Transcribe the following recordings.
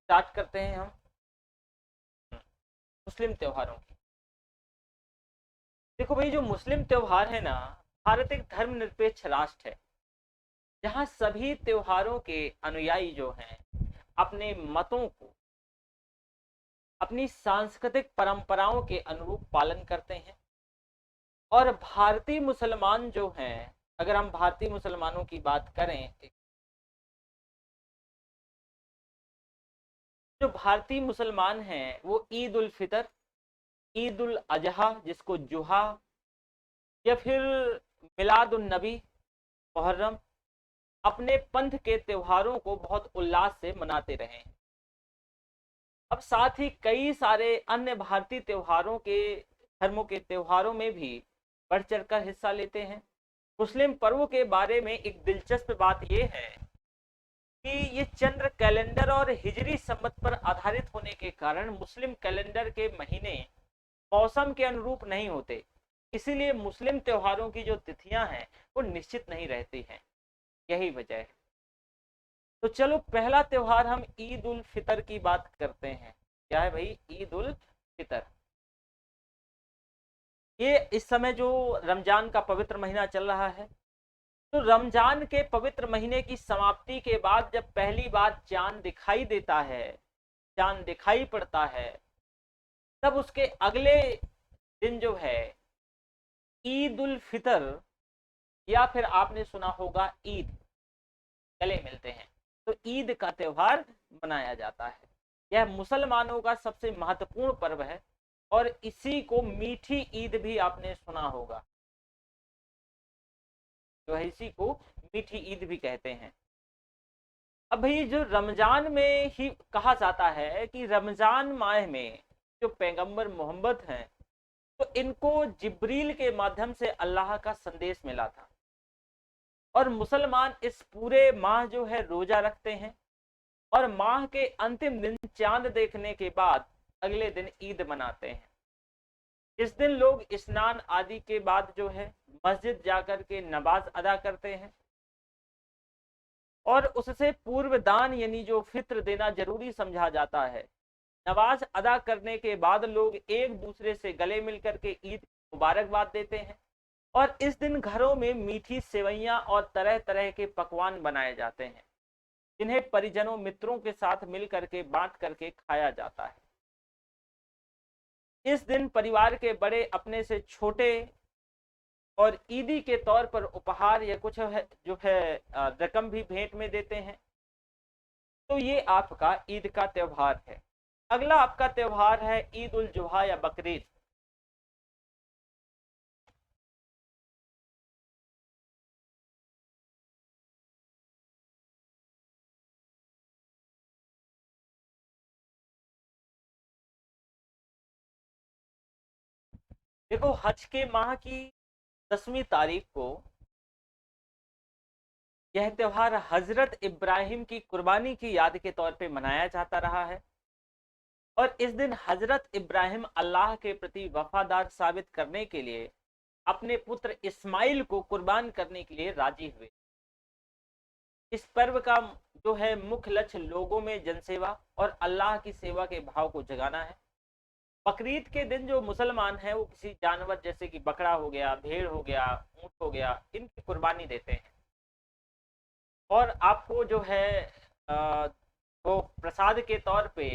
Start करते हैं हम मुस्लिम त्योहारों की। देखो भाई, जो मुस्लिम त्योहार है ना, भारत एक धर्मनिरपेक्ष राष्ट्र है जहाँ सभी त्योहारों के अनुयायी जो हैं अपने मतों को अपनी सांस्कृतिक परंपराओं के अनुरूप पालन करते हैं। और भारतीय मुसलमान जो हैं, अगर हम भारतीय मुसलमानों की बात करें, जो भारतीय मुसलमान हैं वो ईद उल फितर, ईद उल अजहा जिसको जुहा, या फिर मिलाद उन नबी, मुहर्रम, अपने पंथ के त्योहारों को बहुत उल्लास से मनाते रहे हैं। अब साथ ही कई सारे अन्य भारतीय त्योहारों के धर्मों के त्योहारों में भी बढ़ चढ़कर हिस्सा लेते हैं। मुस्लिम पर्वों के बारे में एक दिलचस्प बात यह है कि ये चंद्र कैलेंडर और हिजरी संवत पर आधारित होने के कारण मुस्लिम कैलेंडर के महीने मौसम के अनुरूप नहीं होते। इसीलिए मुस्लिम त्योहारों की जो तिथियां हैं वो निश्चित नहीं रहती हैं, यही वजह है। तो चलो पहला त्योहार हम ईद उल फितर की बात करते हैं। क्या है भाई ईद उल फितर? ये इस समय जो रमजान का पवित्र महीना चल रहा है, तो रमजान के पवित्र महीने की समाप्ति के बाद जब पहली बार चांद दिखाई देता है, चांद दिखाई पड़ता है, तब उसके अगले दिन जो है ईद उल फितर, या फिर आपने सुना होगा ईद, गले मिलते हैं, तो ईद का त्योहार मनाया जाता है। यह मुसलमानों का सबसे महत्वपूर्ण पर्व है और इसी को मीठी ईद भी आपने सुना होगा, जो है इसी को मीठी ईद भी कहते हैं। अब भाई जो रमजान में ही कहा जाता है कि रमजान माह में जो पैगंबर मोहम्मद हैं, तो इनको जिब्रील के माध्यम से अल्लाह का संदेश मिला था। और मुसलमान इस पूरे माह जो है रोजा रखते हैं और माह के अंतिम दिन चांद देखने के बाद अगले दिन ईद मनाते हैं। इस दिन लोग स्नान आदि के बाद जो है मस्जिद जाकर के नमाज अदा करते हैं और उससे पूर्व दान यानी जो फित्र देना जरूरी समझा जाता है। नमाज अदा करने के बाद लोग एक दूसरे से गले मिलकर के ईद मुबारकबाद देते हैं और इस दिन घरों में मीठी सेवइयां और तरह तरह के पकवान बनाए जाते हैं, जिन्हें परिजनों मित्रों के साथ मिल करके बांट करके खाया जाता है। इस दिन परिवार के बड़े अपने से छोटे और ईदी के तौर पर उपहार या कुछ है जो है रकम भी भेंट में देते हैं। तो ये आपका ईद का त्योहार है। अगला आपका त्योहार है ईद उल जुहा या बकरीद। देखो, हज के माह की 10वीं तारीख को यह त्योहार हजरत इब्राहिम की कुर्बानी की याद के तौर पे मनाया जाता रहा है और इस दिन हजरत इब्राहिम अल्लाह के प्रति वफादार साबित करने के लिए अपने पुत्र इस्माइल को कुर्बान करने के लिए राजी हुए। इस पर्व का जो है मुख्य लक्ष्य लोगों में जनसेवा और अल्लाह की सेवा के भाव को जगाना है। बकरीद के दिन जो मुसलमान हैं वो किसी जानवर जैसे कि बकरा हो गया, भेड़ हो गया, ऊंट हो गया, इनकी कुर्बानी देते हैं और आपको जो है वो प्रसाद के तौर पे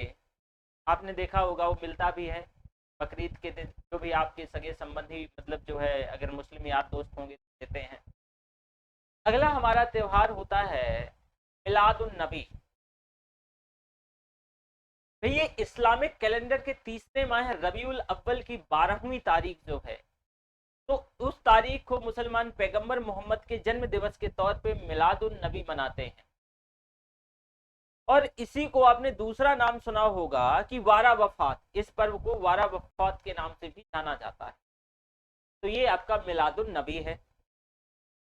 आपने देखा होगा वो मिलता भी है बकरीद के दिन। जो भी आपके सगे संबंधी मतलब जो है अगर मुस्लिम यार दोस्त होंगे तो देते हैं। अगला हमारा त्योहार होता है मिलाद उन नबी। ये इस्लामिक कैलेंडर के तीसरे माह रबीउल अव्वल की 12वीं तारीख जो है, तो उस तारीख को मुसलमान पैगंबर मोहम्मद के जन्म दिवस के तौर पे मिलाद उन नबी मनाते हैं और इसी को आपने दूसरा नाम सुना होगा कि वारा वफात। इस पर्व को वारा वफात के नाम से भी जाना जाता है। तो ये आपका मिलादुन नबी है।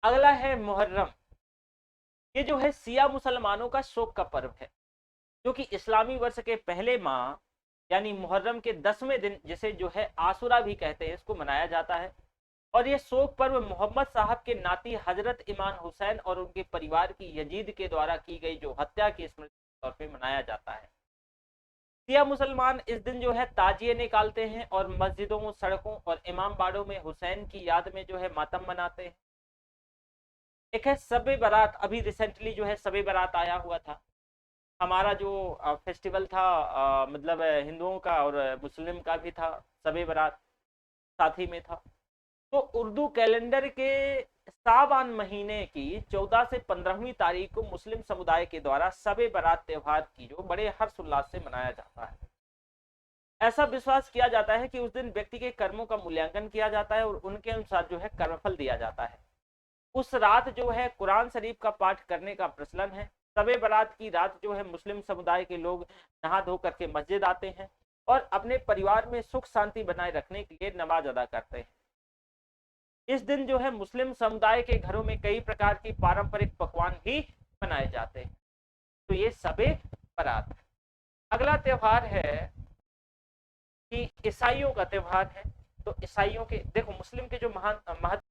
अगला है मुहर्रम। ये जो है सिया मुसलमानों का शोक का पर्व है, जो कि इस्लामी वर्ष के पहले माह यानी मुहर्रम के 10वें दिन, जिसे जो है आसुरा भी कहते हैं, इसको मनाया जाता है। और ये शोक पर्व मोहम्मद साहब के नाती हजरत इमाम हुसैन और उनके परिवार की यजीद के द्वारा की गई जो हत्या की स्मृति के तौर पे मनाया जाता है। शिया मुसलमान इस दिन जो है ताजिए निकालते हैं और मस्जिदों, सड़कों और इमाम बाड़ों में हुसैन की याद में जो है मातम मनाते हैं। एक है सबे बारात, अभी रिसेंटली जो है सबे बारात आया हुआ था। हमारा जो फेस्टिवल था, मतलब हिंदुओं का और मुस्लिम का भी था, सबे बारात साथ ही में था। तो उर्दू कैलेंडर के साबान महीने की 14 से 15वीं तारीख को मुस्लिम समुदाय के द्वारा सबे बारात त्योहार की जो बड़े हर्षोल्लास से मनाया जाता है। ऐसा विश्वास किया जाता है कि उस दिन व्यक्ति के कर्मों का मूल्यांकन किया जाता है और उनके अनुसार जो है कर्मफल दिया जाता है। उस रात जो है कुरान शरीफ का पाठ करने का प्रचलन है। सबे बारात की रात जो है मुस्लिम समुदाय के लोग नहा धो करके मस्जिद आते हैं और अपने परिवार में सुख शांति बनाए रखने के लिए नमाज अदा करते हैं। इस दिन जो है मुस्लिम समुदाय के घरों में कई प्रकार की पारंपरिक पकवान भी बनाए जाते हैं। तो ये सबे बारात। अगला त्योहार है कि ईसाइयों का त्योहार है। तो ईसाइयों के देखो, मुस्लिम के जो महान महत्व